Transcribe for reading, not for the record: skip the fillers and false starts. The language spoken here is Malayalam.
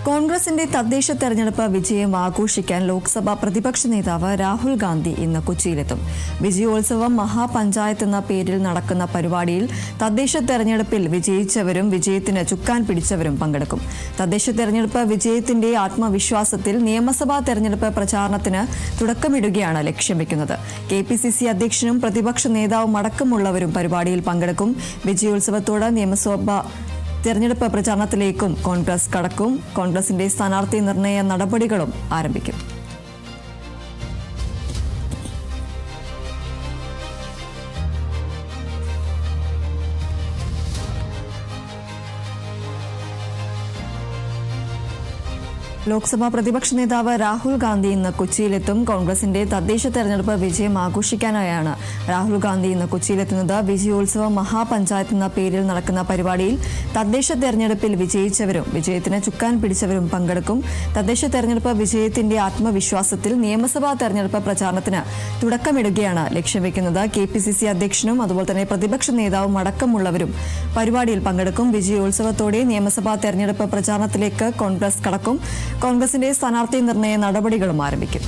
കോൺഗ്രസിന്റെ തദ്ദേശ തെരഞ്ഞെടുപ്പ് വിജയം ആഘോഷിക്കാൻ ലോക്സഭാ പ്രതിപക്ഷ നേതാവ് രാഹുൽ ഗാന്ധി ഇന്ന് കൊച്ചിയിലെത്തും. വിജയോത്സവം മഹാപഞ്ചായത്ത് എന്ന പേരിൽ നടക്കുന്ന പരിപാടിയിൽ തദ്ദേശ തെരഞ്ഞെടുപ്പിൽ വിജയിച്ചവരും വിജയത്തിന് ചുക്കാൻ പിടിച്ചവരും പങ്കെടുക്കും. തദ്ദേശ തെരഞ്ഞെടുപ്പ് വിജയത്തിന്റെ ആത്മവിശ്വാസത്തിൽ നിയമസഭാ തെരഞ്ഞെടുപ്പ് പ്രചാരണത്തിന് തുടക്കമിടുകയാണ് ലക്ഷ്യം വെക്കുന്നത്. കെപിസിസി അധ്യക്ഷനും പ്രതിപക്ഷ നേതാവും അടക്കമുള്ളവരും പരിപാടിയിൽ പങ്കെടുക്കും. വിജയോത്സവത്തോട് നിയമസഭാ തെരഞ്ഞെടുപ്പ് പ്രചാരണത്തിലേക്കും കോൺഗ്രസ് കടക്കും. കോൺഗ്രസിന്റെ സ്ഥാനാർത്ഥി നിർണയ നടപടികളും ആരംഭിക്കും. ലോക്സഭാ പ്രതിപക്ഷ നേതാവ് രാഹുൽ ഗാന്ധി ഇന്ന് കൊച്ചിയിലെത്തും. കോൺഗ്രസിന്റെ തദ്ദേശ തെരഞ്ഞെടുപ്പ് വിജയം ആഘോഷിക്കാനായാണ് രാഹുൽ ഗാന്ധി ഇന്ന് കൊച്ചിയിലെത്തുന്നത്. വിജയോത്സവം മഹാപഞ്ചായത്ത് എന്ന പേരിൽ നടക്കുന്ന പരിപാടിയിൽ തദ്ദേശ തെരഞ്ഞെടുപ്പിൽ വിജയിച്ചവരും വിജയത്തിന് ചുക്കാൻ പിടിച്ചവരും പങ്കെടുക്കും. തദ്ദേശ തെരഞ്ഞെടുപ്പ് വിജയത്തിന്റെ ആത്മവിശ്വാസത്തിൽ നിയമസഭാ തെരഞ്ഞെടുപ്പ് പ്രചാരണത്തിന് തുടക്കമിടുകയാണ് ലക്ഷ്യം വെക്കുന്നത്. കെപിസിസി അധ്യക്ഷനും അതുപോലെ തന്നെ പ്രതിപക്ഷ നേതാവും അടക്കമുള്ളവരും പരിപാടിയിൽ പങ്കെടുക്കും. വിജയോത്സവത്തോടെ നിയമസഭാ തെരഞ്ഞെടുപ്പ് പ്രചാരണത്തിലേക്ക് കോൺഗ്രസ് കടക്കും. കോൺഗ്രസിന്റെ സ്ഥാനാർത്ഥി നിർണയ നടപടികളും ആരംഭിക്കും.